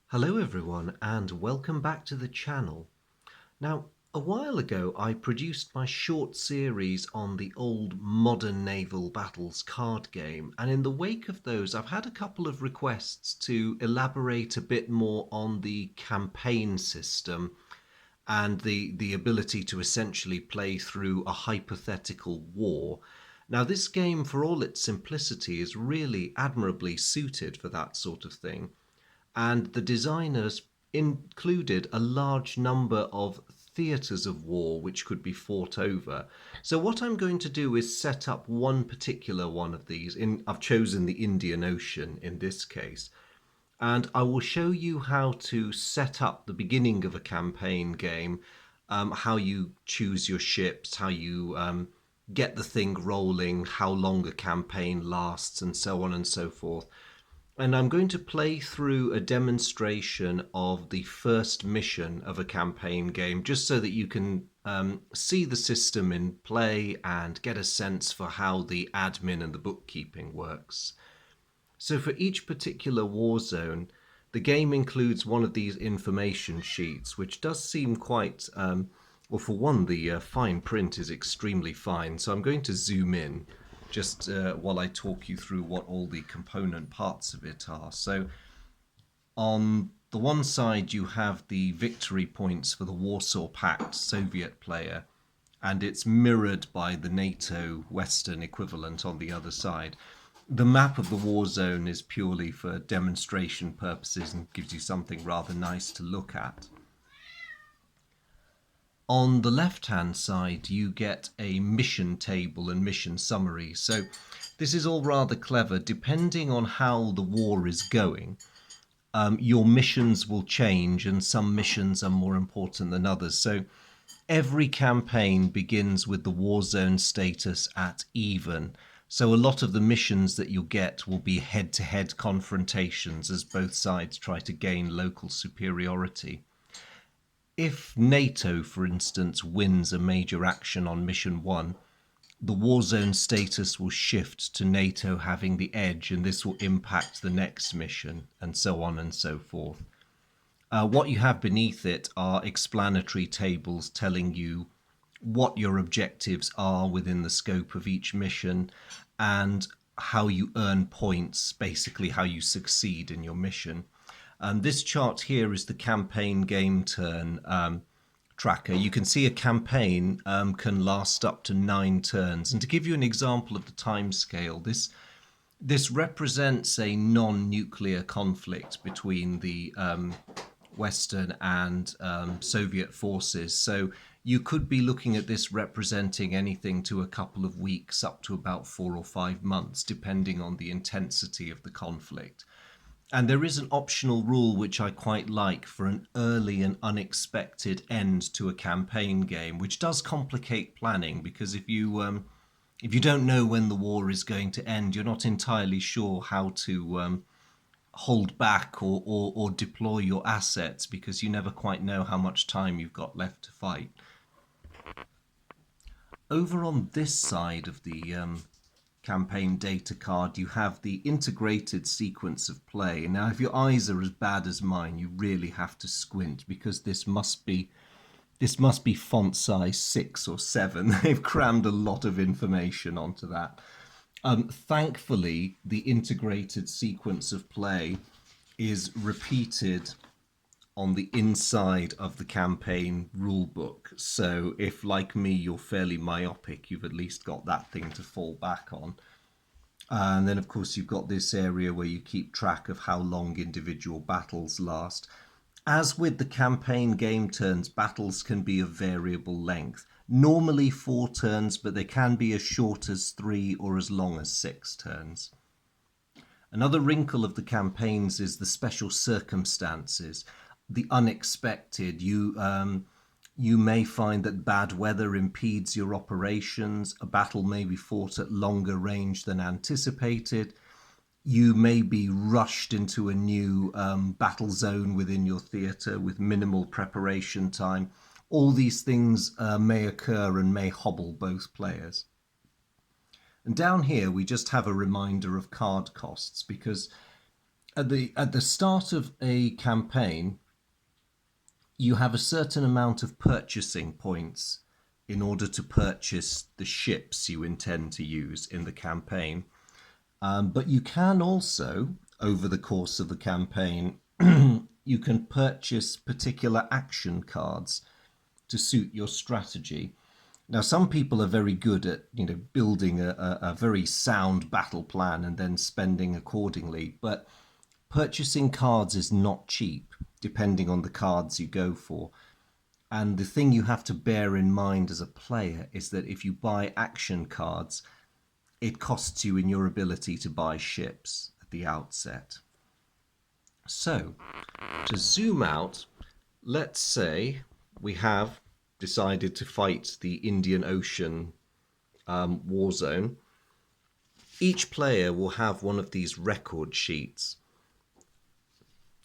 Hello everyone and welcome back to the channel. Now, a while ago I produced my short series on the old modern Naval Battles card game, and in the wake of those I've had a couple of requests to elaborate a bit more on the campaign system and the ability to essentially play through a hypothetical war. Now, this game, for all its simplicity, is really admirably suited for that sort of thing, and the designers included a large number of theatres of war which could be fought over. So what I'm going to do is set up one particular one of these. I've chosen the Indian Ocean in this case, and I will show you how to set up the beginning of a campaign game, how you choose your ships, how you get the thing rolling, how long a campaign lasts, and so on and so forth. And I'm going to play through a demonstration of the first mission of a campaign game, just so that you can see the system in play and get a sense for how the admin and the bookkeeping works. So for each particular war zone, the game includes one of these information sheets, which does seem quite, well, for one, the fine print is extremely fine. So I'm going to zoom in just while I talk you through what all the component parts of it are. So on the one side, you have the victory points for the Warsaw Pact Soviet player, and it's mirrored by the NATO Western equivalent on the other side. The map of the war zone is purely for demonstration purposes and gives you something rather nice to look at. On the left-hand side, you get a mission table and mission summary. So this is all rather clever. Depending on how the war is going, your missions will change, and some missions are more important than others. So every campaign begins with the war zone status at even. So a lot of the missions that you'll get will be head-to-head confrontations as both sides try to gain local superiority. If NATO, for instance, wins a major action on mission 1, the war zone status will shift to NATO having the edge, and this will impact the next mission, and so on and so forth. What you have beneath it are explanatory tables telling you what your objectives are within the scope of each mission and how you earn points, basically how you succeed in your mission. This chart here is the campaign game turn tracker. You can see a campaign can last up to 9 turns. And to give you an example of the time scale, this represents a non-nuclear conflict between the Western and Soviet forces. So you could be looking at this representing anything to a couple of weeks up to about 4 or 5 months, depending on the intensity of the conflict. And there is an optional rule which I quite like for an early and unexpected end to a campaign game, which does complicate planning, because if you don't know when the war is going to end, you're not entirely sure how to hold back or deploy your assets, because you never quite know how much time you've got left to fight. Over on this side of the campaign data card, you have the integrated sequence of play. Now, if your eyes are as bad as mine, you really have to squint, because this must be font size 6 or 7. They've crammed a lot of information onto that. Thankfully, the integrated sequence of play is repeated on the inside of the campaign rulebook. So if, like me, you're fairly myopic, you've at least got that thing to fall back on. And then, of course, you've got this area where you keep track of how long individual battles last. As with the campaign game turns, battles can be of variable length. Normally 4 turns, but they can be as short as 3 or as long as 6 turns. Another wrinkle of the campaigns is the special circumstances, the unexpected. You may find that bad weather impedes your operations. A battle may be fought at longer range than anticipated. You may be rushed into a new battle zone within your theatre with minimal preparation time. All these things may occur and may hobble both players. And down here, we just have a reminder of card costs, because At the start of a campaign, you have a certain amount of purchasing points in order to purchase the ships you intend to use in the campaign. But you can also, over the course of the campaign, you can purchase particular action cards to suit your strategy. Now, some people are very good at, building a very sound battle plan and then spending accordingly. But purchasing cards is not cheap, depending on the cards you go for. And the thing you have to bear in mind as a player is that if you buy action cards, it costs you in your ability to buy ships at the outset. So, to zoom out, let's say we have decided to fight the Indian Ocean war zone. Each player will have one of these record sheets.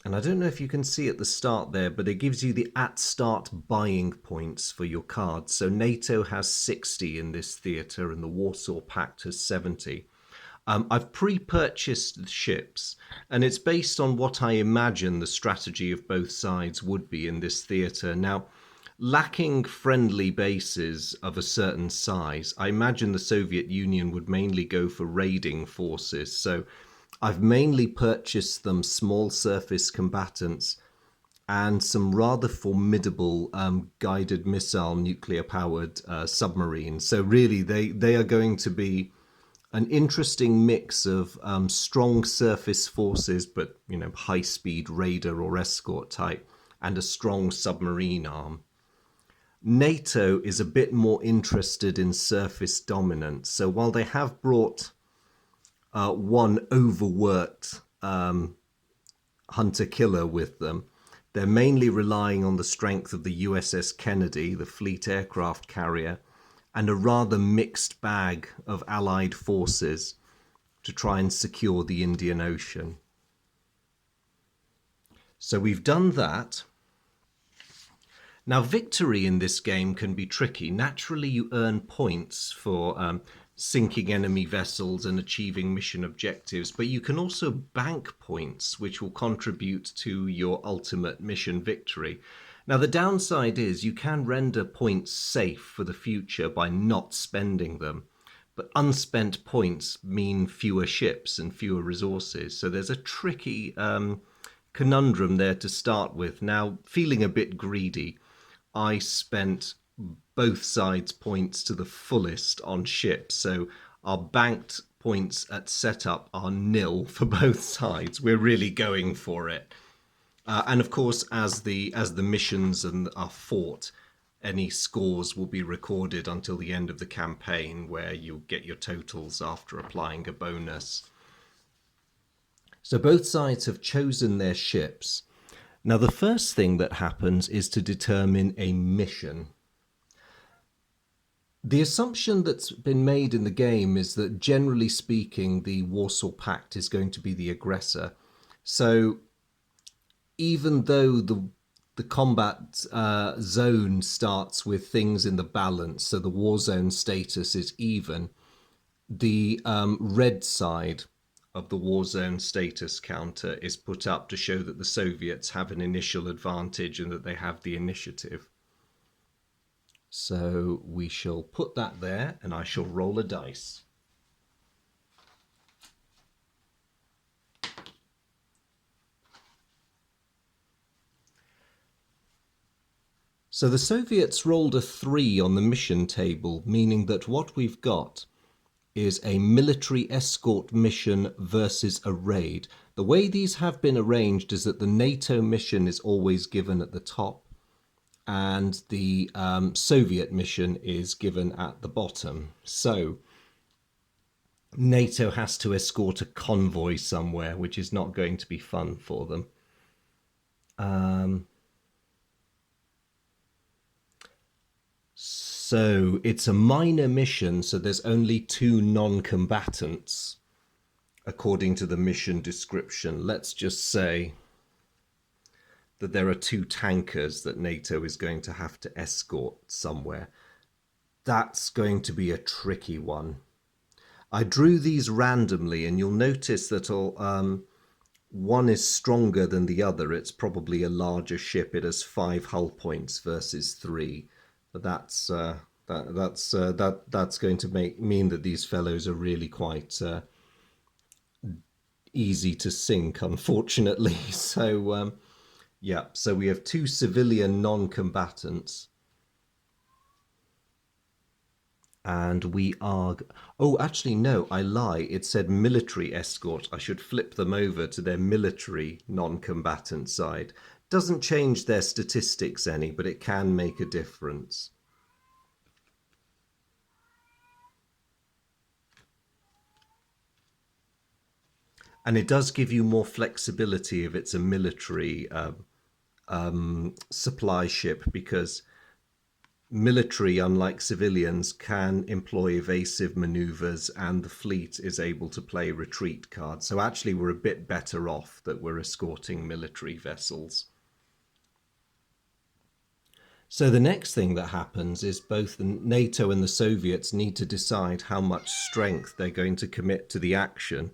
And I don't know if you can see at the start there, but it gives you the at-start buying points for your cards. So NATO has 60 in this theatre and the Warsaw Pact has 70. I've pre-purchased the ships, and it's based on what I imagine the strategy of both sides would be in this theatre. Now, lacking friendly bases of a certain size, I imagine the Soviet Union would mainly go for raiding forces. So I've mainly purchased them small surface combatants and some rather formidable guided missile nuclear powered submarines. So really they are going to be an interesting mix of strong surface forces, but high speed raider or escort type, and a strong submarine arm. NATO is a bit more interested in surface dominance. So while they have brought one overworked hunter-killer with them, they're mainly relying on the strength of the USS Kennedy, the fleet aircraft carrier, and a rather mixed bag of Allied forces to try and secure the Indian Ocean. So we've done that. Now, victory in this game can be tricky. Naturally, you earn points for sinking enemy vessels and achieving mission objectives, but you can also bank points which will contribute to your ultimate mission victory. Now, the downside is you can render points safe for the future by not spending them, but unspent points mean fewer ships and fewer resources. So there's a tricky conundrum there to start with. Now, feeling a bit greedy, I spent both sides' points to the fullest on ships. So our banked points at setup are nil for both sides. We're really going for it. And of course, as the missions are fought, any scores will be recorded until the end of the campaign, where you'll get your totals after applying a bonus. So both sides have chosen their ships. Now, the first thing that happens is to determine a mission. The assumption that's been made in the game is that, generally speaking, the Warsaw Pact is going to be the aggressor. So even though the combat zone starts with things in the balance, so the war zone status is even, the red side of the war zone status counter is put up to show that the Soviets have an initial advantage and that they have the initiative. So we shall put that there, and I shall roll a dice. So the Soviets rolled a 3 on the mission table, meaning that what we've got is a military escort mission versus a raid. The way these have been arranged is that the NATO mission is always given at the top, and the Soviet mission is given at the bottom. So NATO has to escort a convoy somewhere, which is not going to be fun for them. So it's a minor mission, so there's only 2 non-combatants, according to the mission description. Let's just say that there are 2 tankers that NATO is going to have to escort somewhere. That's going to be a tricky one. I drew these randomly, and you'll notice that one is stronger than the other. It's probably a larger ship. It has 5 hull points versus 3, but that's going to mean that these fellows are really quite easy to sink, unfortunately. So yeah, so we have 2 civilian non-combatants. And we are... Oh, actually, no, I lie. It said military escort. I should flip them over to their military non-combatant side. Doesn't change their statistics any, but it can make a difference. And it does give you more flexibility if it's a military supply ship, because military, unlike civilians, can employ evasive maneuvers, and the fleet is able to play retreat cards. So actually, we're a bit better off that we're escorting military vessels. So the next thing that happens is both the NATO and the Soviets need to decide how much strength they're going to commit to the action.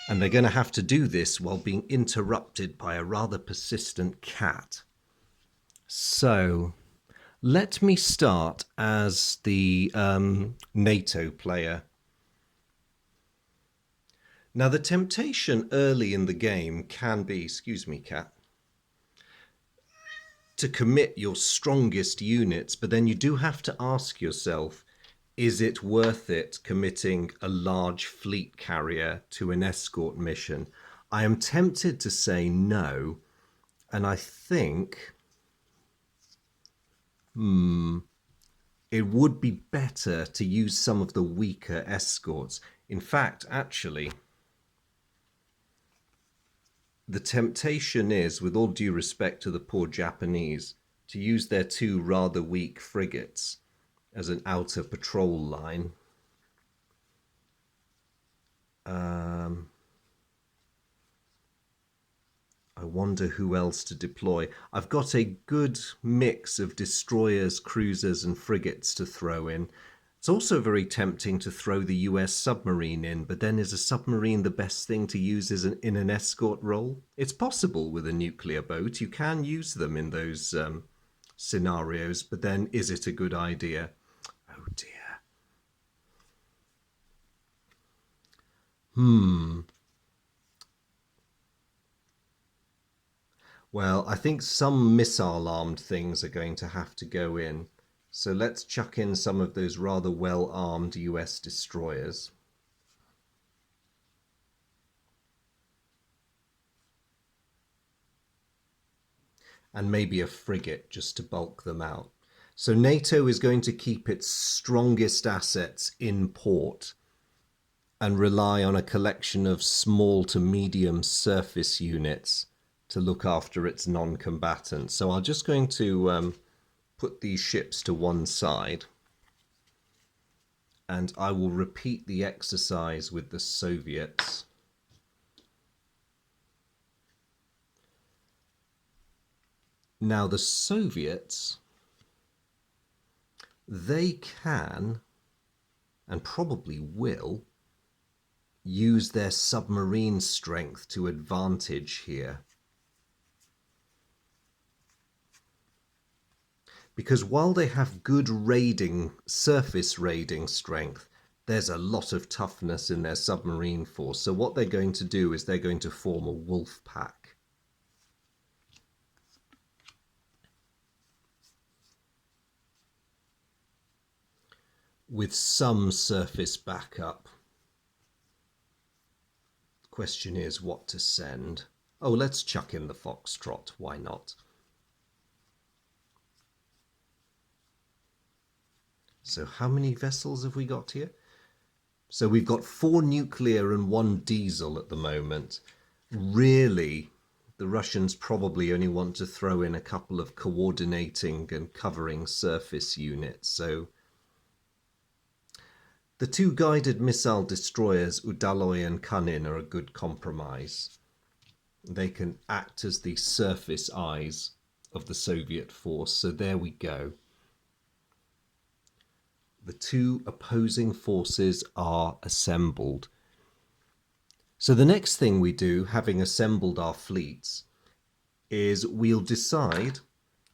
And they're going to have to do this while being interrupted by a rather persistent cat. So let me start as the NATO player. Now, the temptation early in the game can be, excuse me, cat, to commit your strongest units, but then you do have to ask yourself, is it worth it committing a large fleet carrier to an escort mission? I am tempted to say no, and I think it would be better to use some of the weaker escorts. In fact, actually, the temptation is, with all due respect to the poor Japanese, to use their 2 rather weak frigates as an outer patrol line. I wonder who else to deploy. I've got a good mix of destroyers, cruisers, and frigates to throw in. It's also very tempting to throw the US submarine in, but then is a submarine the best thing to use in an escort role? It's possible with a nuclear boat. You can use them in those scenarios, but then is it a good idea? Oh dear. Well, I think some missile-armed things are going to have to go in. So let's chuck in some of those rather well-armed US destroyers. And maybe a frigate just to bulk them out. So NATO is going to keep its strongest assets in port and rely on a collection of small to medium surface units to look after its non-combatants. So I'm just going to put these ships to one side, and I will repeat the exercise with the Soviets. Now the Soviets, they can, and probably will, use their submarine strength to advantage here. Because while they have good surface raiding strength, there's a lot of toughness in their submarine force. So what they're going to do is they're going to form a wolf pack. With some surface backup. The question is what to send. Oh, let's chuck in the Foxtrot. Why not? So how many vessels have we got here? So we've got 4 nuclear and 1 diesel at the moment. Really, the Russians probably only want to throw in a couple of coordinating and covering surface units. So the 2 guided missile destroyers, Udaloy and Kanin, are a good compromise. They can act as the surface eyes of the Soviet force. So there we go. The 2 opposing forces are assembled. So the next thing we do, having assembled our fleets, is we'll decide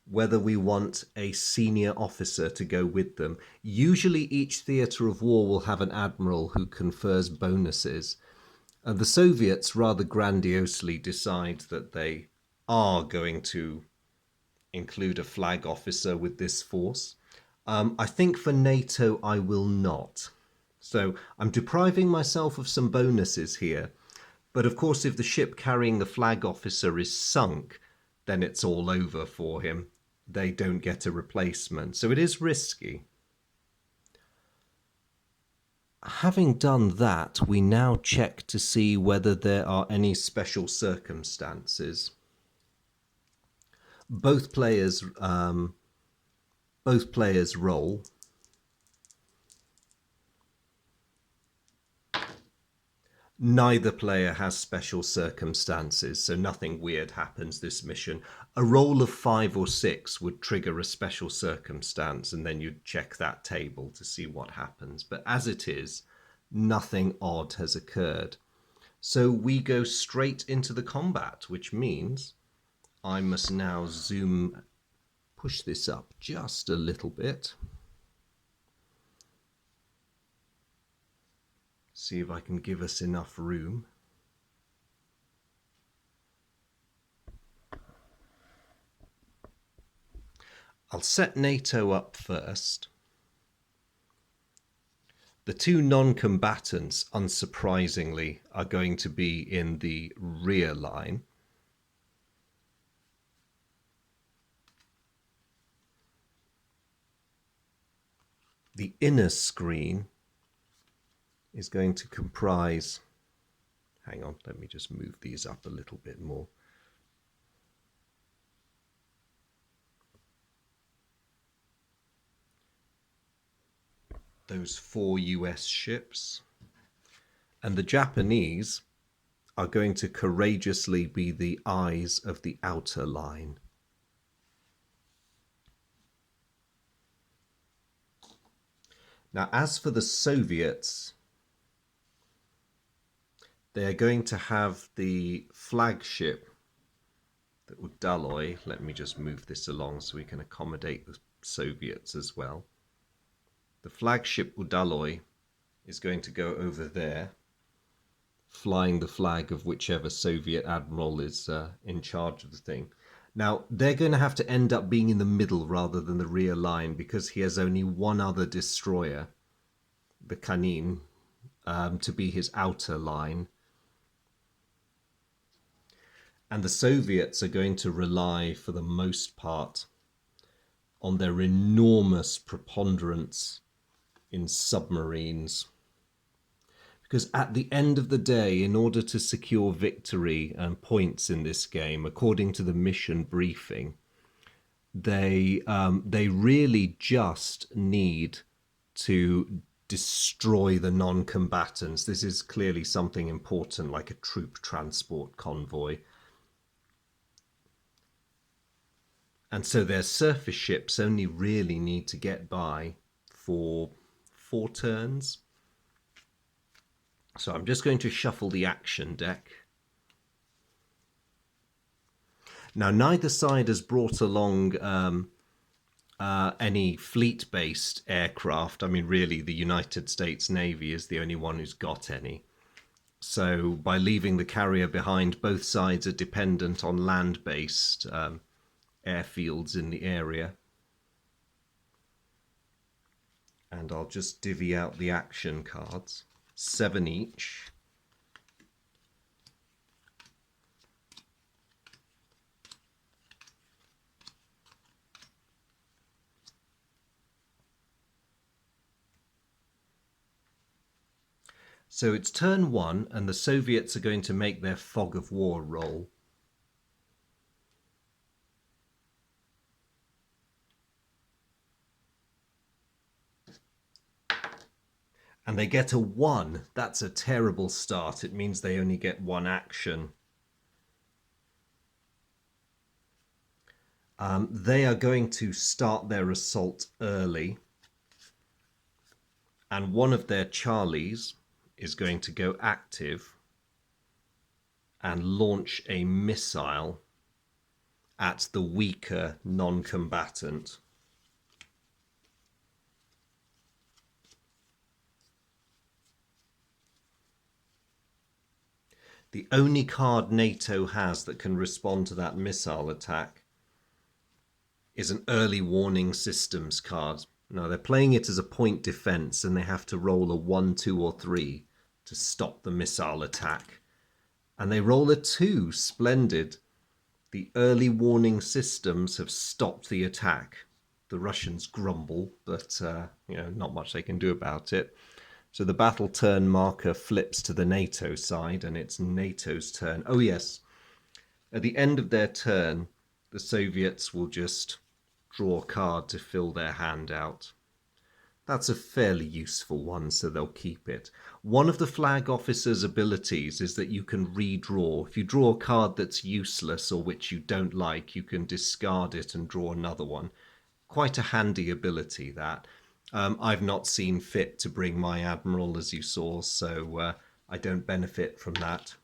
whether we want a senior officer to go with them. Usually each theatre of war will have an admiral who confers bonuses. And the Soviets rather grandiosely decide that they are going to include a flag officer with this force. I think for NATO I will not. So I'm depriving myself of some bonuses here. But of course, if the ship carrying the flag officer is sunk, then it's all over for him. They don't get a replacement. So it is risky. Having done that, we now check to see whether there are any special circumstances. Both players roll. Neither player has special circumstances, so nothing weird happens this mission. A roll of 5 or 6 would trigger a special circumstance, and then you'd check that table to see what happens. But as it is, nothing odd has occurred. So we go straight into the combat, which means I must now push this up just a little bit. See if I can give us enough room. I'll set NATO up first. The two non-combatants, unsurprisingly, are going to be in the rear line. The inner screen is going to comprise, hang on, let me just move these up a little bit more. Those 4 US ships. And the Japanese are going to courageously be the eyes of the outer line. Now, as for the Soviets, they're going to have the flagship, the Udaloy. Let me just move this along so we can accommodate the Soviets as well. The flagship Udaloy is going to go over there, flying the flag of whichever Soviet admiral is in charge of the thing. Now, they're going to have to end up being in the middle rather than the rear line because he has only one other destroyer, the Kanin, to be his outer line. And the Soviets are going to rely, for the most part, on their enormous preponderance in submarines. Because at the end of the day, in order to secure victory and points in this game, according to the mission briefing, they really just need to destroy the non-combatants. This is clearly something important, like a troop transport convoy. And so their surface ships only really need to get by for 4 turns. So I'm just going to shuffle the action deck. Now, neither side has brought along any fleet-based aircraft. I mean, really, the United States Navy is the only one who's got any. So by leaving the carrier behind, both sides are dependent on land-based airfields in the area. And I'll just divvy out the action cards, 7 each. So it's turn 1, and the Soviets are going to make their fog of war roll. And they get a 1. That's a terrible start. It means they only get 1 action. They are going to start their assault early. And one of their Charlies is going to go active. and launch a missile at the weaker non-combatant. The only card NATO has that can respond to that missile attack is an early warning systems card. Now, they're playing it as a point defense and they have to roll a 1, 2, or 3 to stop the missile attack. And they roll a 2. Splendid. The early warning systems have stopped the attack. The Russians grumble, but not much they can do about it. So the battle turn marker flips to the NATO side, and it's NATO's turn. Oh yes, at the end of their turn, the Soviets will just draw a card to fill their hand out. That's a fairly useful one, so they'll keep it. One of the flag officer's abilities is that you can redraw. If you draw a card that's useless or which you don't like, you can discard it and draw another one. Quite a handy ability, that. I've not seen fit to bring my Admiral, as you saw, so I don't benefit from that.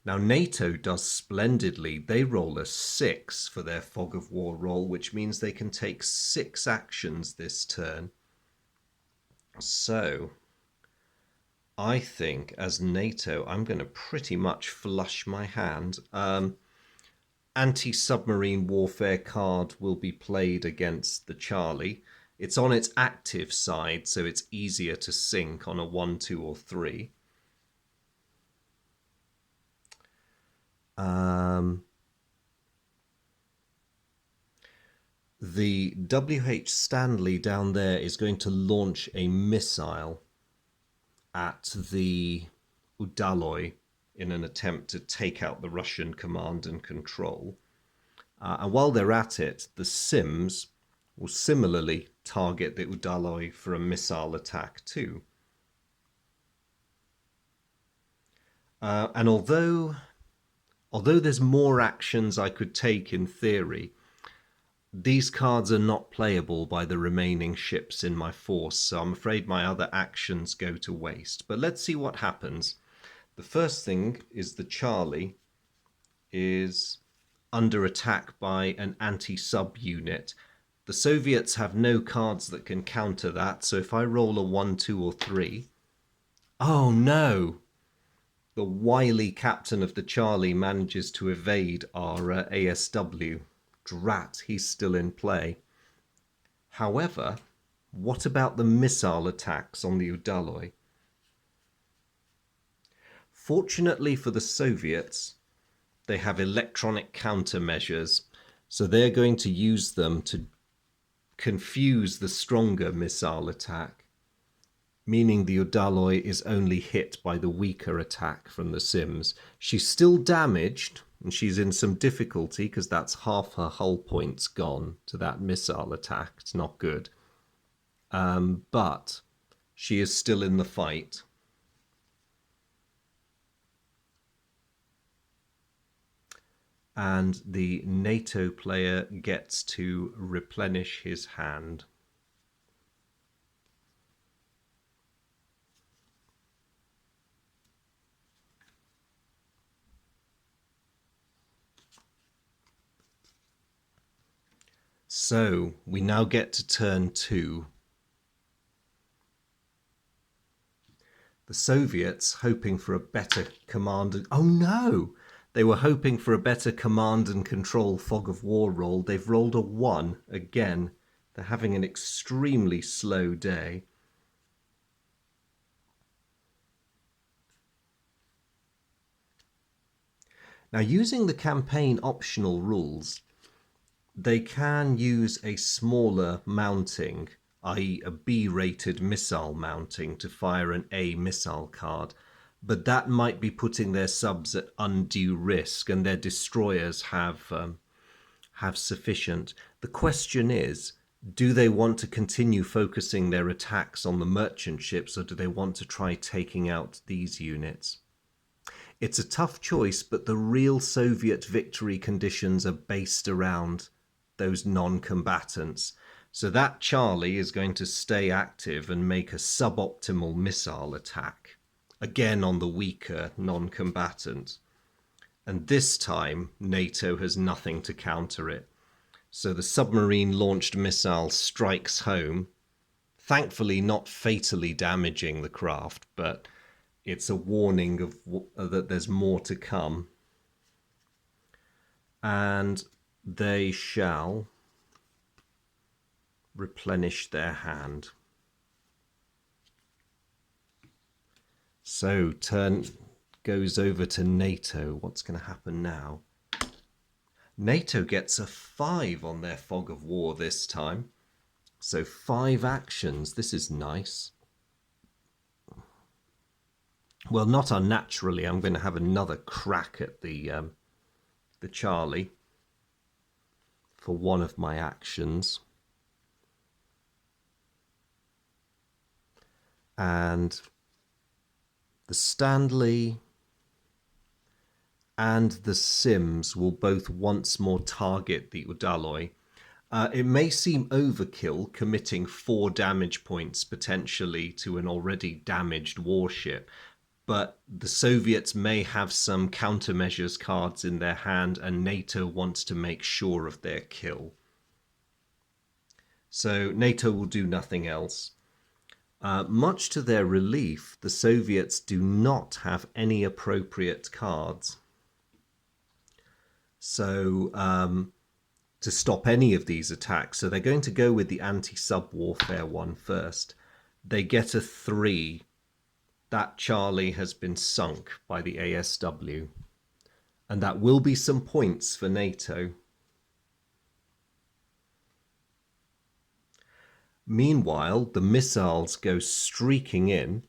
Now, NATO does splendidly. They roll a 6 for their Fog of War roll, which means they can take 6 actions this turn. So, I think, as NATO, I'm going to pretty much flush my hand. Anti-submarine warfare card will be played against the Charlie. It's on its active side, so it's easier to sink on a 1, 2, or 3. The W.H. Stanley down there is going to launch a missile at the Udaloy in an attempt to take out the Russian command and control. And while they're at it, the Sims will similarly target the Udaloy for a missile attack too. And although there's more actions I could take in theory, these cards are not playable by the remaining ships in my force, so I'm afraid my other actions go to waste. But let's see what happens. The first thing is the Charlie is under attack by an anti-sub unit. The Soviets have no cards that can counter that, so if I roll a 1, 2, or 3... Oh no! The wily captain of the Charlie manages to evade our ASW. Drat, he's still in play. However, what about the missile attacks on the Udaloy? Fortunately for the Soviets, they have electronic countermeasures, so they're going to use them to confuse the stronger missile attack, meaning the Udaloy is only hit by the weaker attack from the Sims. She's still damaged, and she's in some difficulty because that's half her hull points gone to that missile attack. It's not good. But she is still in the fight. And the NATO player gets to replenish his hand. So we now get to turn 2. The Soviets, hoping for a better command... Oh no! They were hoping for a better command and control Fog of War roll. They've rolled a 1 again. They're having an extremely slow day. Now, using the campaign optional rules, they can use a smaller mounting, i.e. a B-rated missile mounting, to fire an A missile card. But that might be putting their subs at undue risk, and their destroyers have sufficient. The question is, do they want to continue focusing their attacks on the merchant ships, or do they want to try taking out these units? It's a tough choice, but the real Soviet victory conditions are based around those non-combatants. So that Charlie is going to stay active and make a suboptimal missile attack, again on the weaker non-combatant. And this time, NATO has nothing to counter it. So the submarine-launched missile strikes home, thankfully not fatally damaging the craft, but it's a warning of that there's more to come. And they shall replenish their hand. So turn goes over to NATO. What's going to happen now? NATO gets a 5 on their fog of war this time. So 5 actions. This is nice. Well, not unnaturally, I'm going to have another crack at the Charlie for one of my actions. And the Stanley and the Sims will both once more target the Udaloi. It may seem overkill committing 4 damage points potentially to an already damaged warship, but the Soviets may have some countermeasures cards in their hand, and NATO wants to make sure of their kill. So NATO will do nothing else. Much to their relief, the Soviets do not have any appropriate cards. So to stop any of these attacks, so they're going to go with the anti-sub warfare one first. They get a 3. That Charlie has been sunk by the ASW. And that will be some points for NATO. Meanwhile, the missiles go streaking in,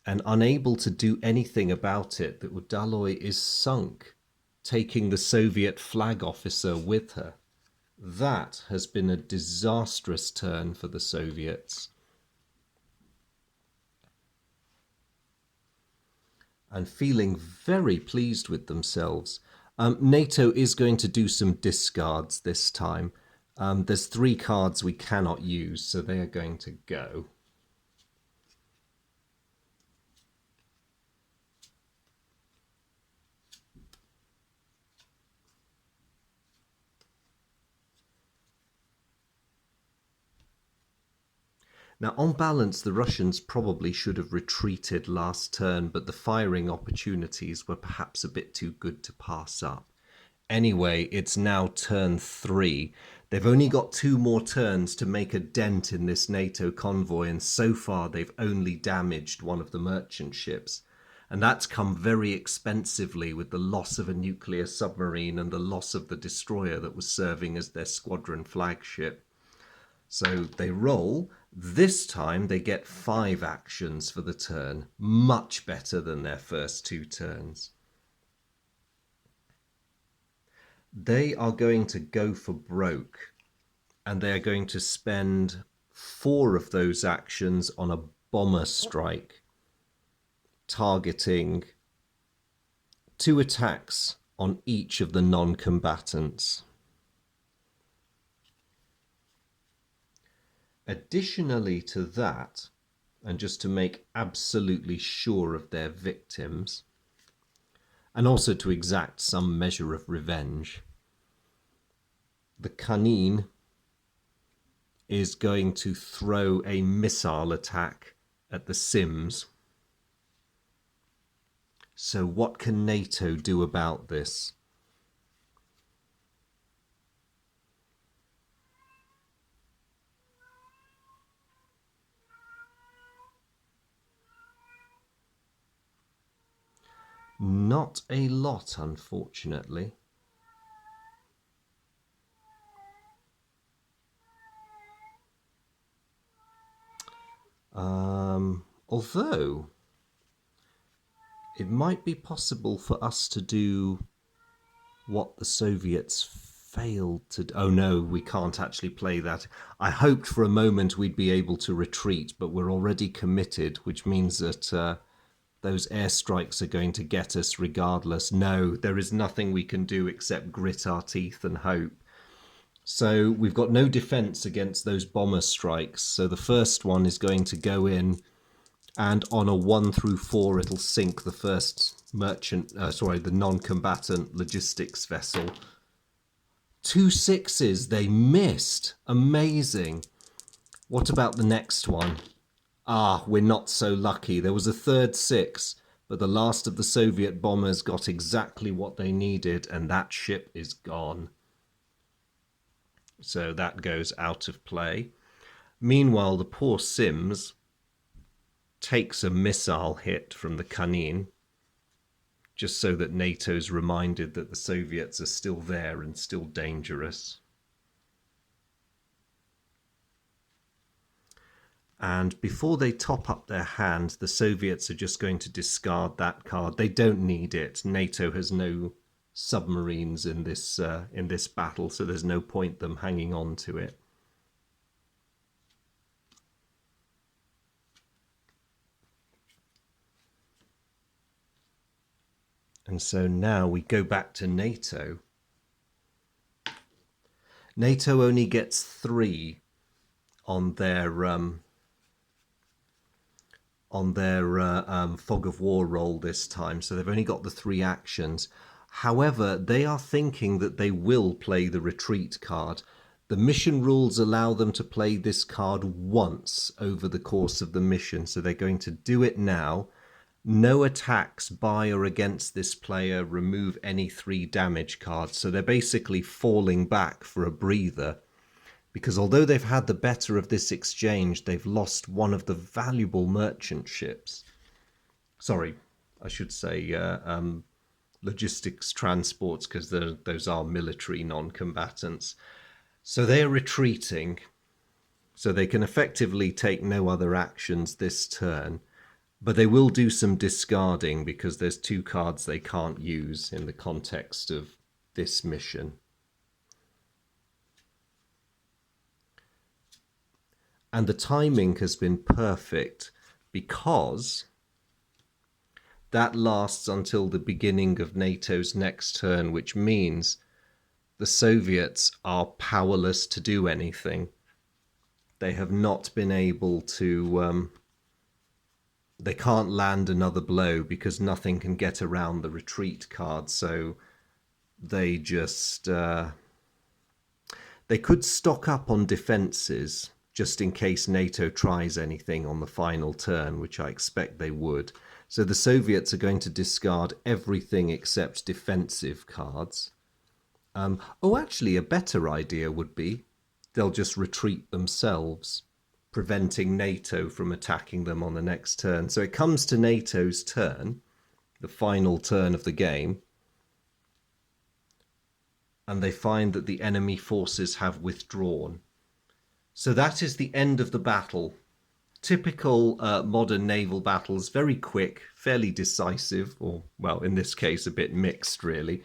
and unable to do anything about it, the Udaloi is sunk, taking the Soviet flag officer with her. That has been a disastrous turn for the Soviets. And feeling very pleased with themselves. NATO is going to do some discards this time. There's 3 cards we cannot use, so they are going to go. Now, on balance, the Russians probably should have retreated last turn, but the firing opportunities were perhaps a bit too good to pass up. Anyway, it's now turn 3. They've only got 2 more turns to make a dent in this NATO convoy, and so far they've only damaged one of the merchant ships. And that's come very expensively with the loss of a nuclear submarine and the loss of the destroyer that was serving as their squadron flagship. So they roll. This time they get 5 actions for the turn. Much better than their first 2 turns. They are going to go for broke, and they are going to spend 4 of those actions on a bomber strike, targeting 2 attacks on each of the non-combatants. Additionally to that, and just to make absolutely sure of their victims, and also to exact some measure of revenge, the Kanin is going to throw a missile attack at the Sims. So what can NATO do about this? Not a lot, unfortunately. Although it might be possible for us to do what the Soviets failed to do. Oh no, we can't actually play that. I hoped for a moment we'd be able to retreat, but we're already committed, which means that those airstrikes are going to get us regardless. No, there is nothing we can do except grit our teeth and hope. So we've got no defense against those bomber strikes. So the first one is going to go in, and on a 1 through 4 it'll sink the first the non-combatant logistics vessel. 2 6s, they missed. Amazing. What about the next one? Ah, we're not so lucky. There was a third 6, but the last of the Soviet bombers got exactly what they needed, and that ship is gone. So that goes out of play. Meanwhile, the poor Sims takes a missile hit from the Kanin, just so that NATO's reminded that the Soviets are still there and still dangerous. And before they top up their hand, the Soviets are just going to discard that card. They don't need it. NATO has no submarines in this battle, so there's no point them hanging on to it. And so now we go back to NATO. NATO only gets 3 on their fog of war roll this time, so they've only got the 3 actions. However, they are thinking that they will play the retreat card. The mission rules allow them to play this card once over the course of the mission, so they're going to do it now. No attacks by or against this player, remove any 3 damage cards. So they're basically falling back for a breather, because although they've had the better of this exchange, they've lost one of the valuable merchant ships. Sorry, I should say logistics transports, because those are military non-combatants. So they're retreating, so they can effectively take no other actions this turn. But they will do some discarding because there's 2 cards they can't use in the context of this mission. And the timing has been perfect because that lasts until the beginning of NATO's next turn, which means the Soviets are powerless to do anything. They have not been able to... they can't land another blow because nothing can get around the retreat card, so they just... they could stock up on defences just in case NATO tries anything on the final turn, which I expect they would. So the Soviets are going to discard everything except defensive cards. Actually, a better idea would be they'll just retreat themselves, preventing NATO from attacking them on the next turn. So it comes to NATO's turn, the final turn of the game, and they find that the enemy forces have withdrawn. So that is the end of the battle. Typical modern naval battles, very quick, fairly decisive, or, well, in this case, a bit mixed, really.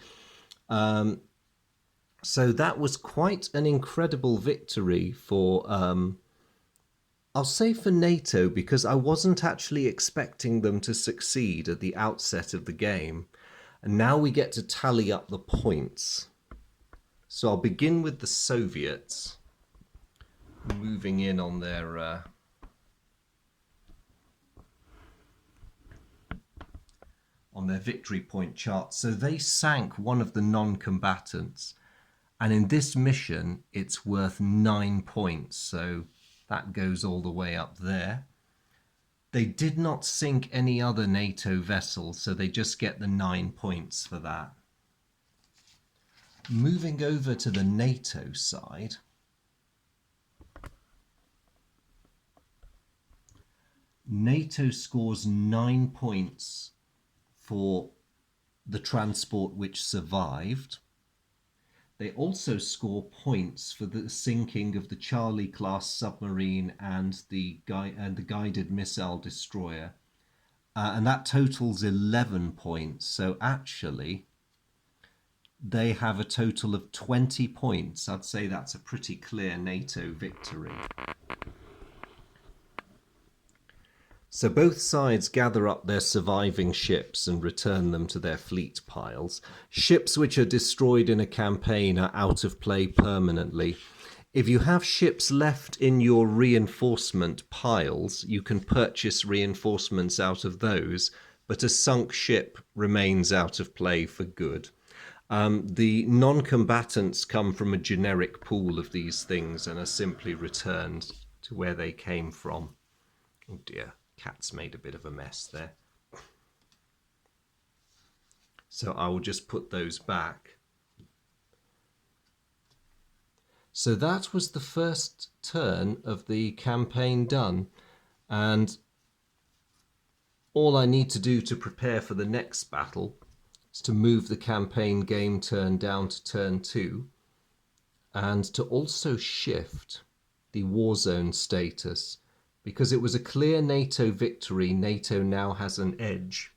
So that was quite an incredible victory for... I'll say for NATO, because I wasn't actually expecting them to succeed at the outset of the game. And now we get to tally up the points. So I'll begin with the Soviets, moving in on their victory point chart. So they sank one of the non-combatants, and in this mission it's worth 9 points, so that goes all the way up there. They did not sink any other NATO vessels, so they just get the 9 points for that. Moving over to the NATO side, NATO scores 9 points for the transport which survived. They also score points for the sinking of the Charlie-class submarine and the guided missile destroyer. And that totals 11 points. So actually, they have a total of 20 points. I'd say that's a pretty clear NATO victory. So both sides gather up their surviving ships and return them to their fleet piles. Ships which are destroyed in a campaign are out of play permanently. If you have ships left in your reinforcement piles, you can purchase reinforcements out of those but a sunk ship remains out of play for good. The non-combatants come from a generic pool of these things and are simply returned to where they came from. Oh dear, cat's made a bit of a mess there. So I will just put those back. So that was the first turn of the campaign done. And all I need to do to prepare for the next battle is to move the campaign game turn down to turn 2 and to also shift the war zone status. Because it was a clear NATO victory, NATO now has an edge.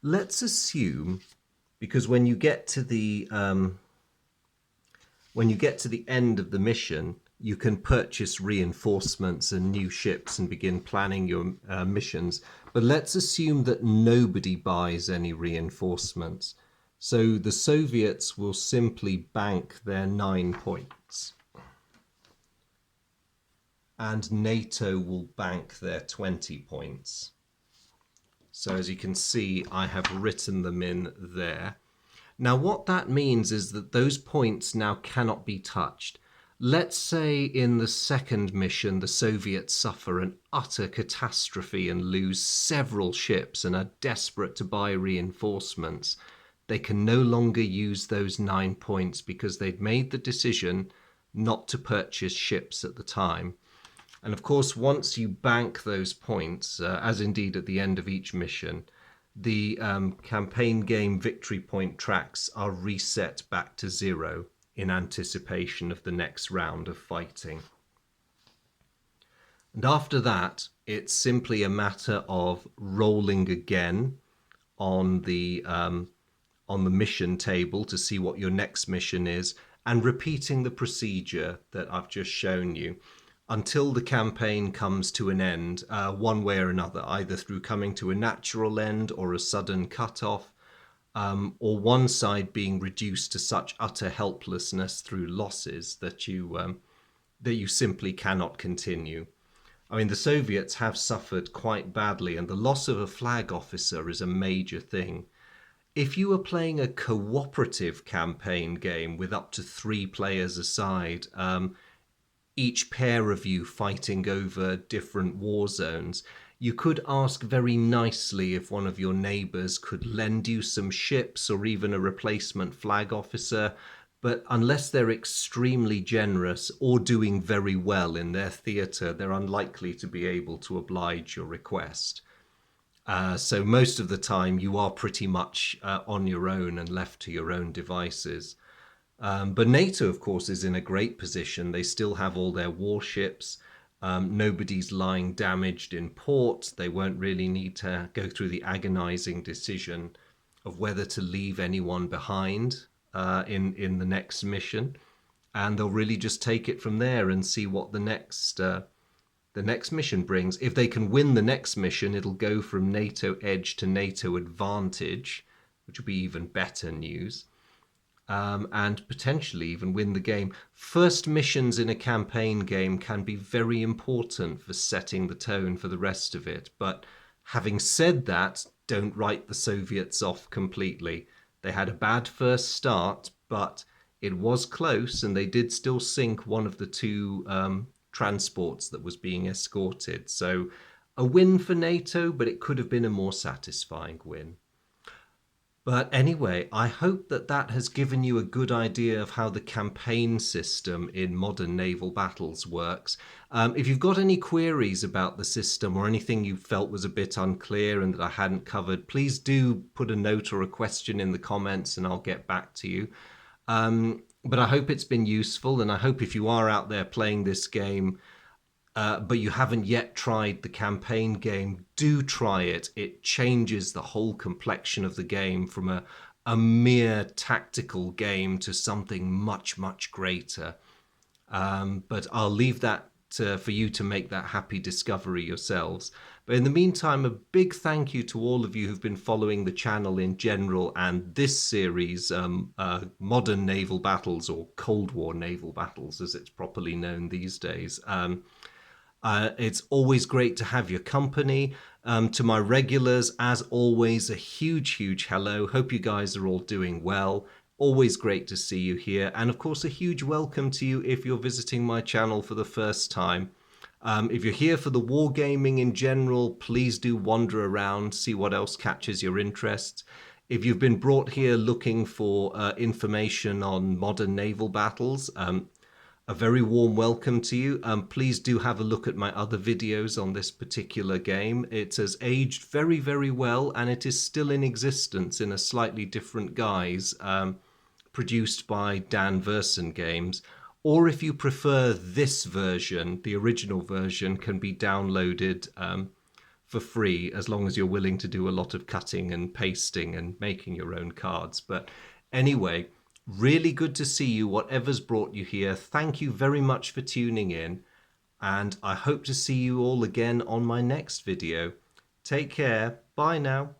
Let's assume, because when you get to the end of the mission, you can purchase reinforcements and new ships and begin planning your missions. But let's assume that nobody buys any reinforcements. So the Soviets will simply bank their 9 points. And NATO will bank their 20 points. So as you can see, I have written them in there. Now what that means is that those points now cannot be touched. Let's say in the second mission, the Soviets suffer an utter catastrophe and lose several ships and are desperate to buy reinforcements. They can no longer use those 9 points because they'd made the decision not to purchase ships at the time. And of course, once you bank those points, as indeed at the end of each mission, the campaign game victory point tracks are reset back to 0 in anticipation of the next round of fighting. And after that, it's simply a matter of rolling again on the mission table to see what your next mission is and repeating the procedure that I've just shown you until the campaign comes to an end, one way or another, either through coming to a natural end or a sudden cut-off, or one side being reduced to such utter helplessness through losses that you simply cannot continue. I mean, the Soviets have suffered quite badly, and the loss of a flag officer is a major thing. If you were playing a cooperative campaign game with up to 3 players aside, each pair of you fighting over different war zones, you could ask very nicely if one of your neighbours could lend you some ships or even a replacement flag officer, but unless they're extremely generous or doing very well in their theatre, they're unlikely to be able to oblige your request. So most of the time you are pretty much on your own and left to your own devices. But NATO, of course, is in a great position. They still have all their warships. Nobody's lying damaged in port. They won't really need to go through the agonizing decision of whether to leave anyone behind in the next mission. And they'll really just take it from there and see what the next mission brings. If they can win the next mission, it'll go from NATO edge to NATO advantage, which will be even better news. And potentially even win the game. First missions in a campaign game can be very important for setting the tone for the rest of it. But having said that, don't write the Soviets off completely. They had a bad first start, but it was close, and they did still sink one of the 2 transports that was being escorted. So a win for NATO, but it could have been a more satisfying win. But anyway, I hope that has given you a good idea of how the campaign system in modern naval battles works. If you've got any queries about the system or anything you felt was a bit unclear and that I hadn't covered, please do put a note or a question in the comments and I'll get back to you. But I hope it's been useful, and I hope if you are out there playing this game, but you haven't yet tried the campaign game, do try it. It changes the whole complexion of the game from a mere tactical game to something much, much greater. But I'll leave that for you to make that happy discovery yourselves. But in the meantime, a big thank you to all of you who've been following the channel in general and this series, Modern Naval Battles, or Cold War Naval Battles as it's properly known these days. It's always great to have your company. To my regulars, as always, a huge, huge hello. Hope you guys are all doing well. Always great to see you here. And of course, a huge welcome to you if you're visiting my channel for the first time. If you're here for the wargaming in general, please do wander around, see what else catches your interest. If you've been brought here looking for information on modern naval battles, a very warm welcome to you. Please do have a look at my other videos on this particular game. It has aged very, very well, and it is still in existence in a slightly different guise, produced by Dan Versen Games. Or if you prefer this version, the original version can be downloaded for free as long as you're willing to do a lot of cutting and pasting and making your own cards. But anyway, really good to see you, whatever's brought you here. Thank you very much for tuning in, and I hope to see you all again on my next video. Take care. Bye now.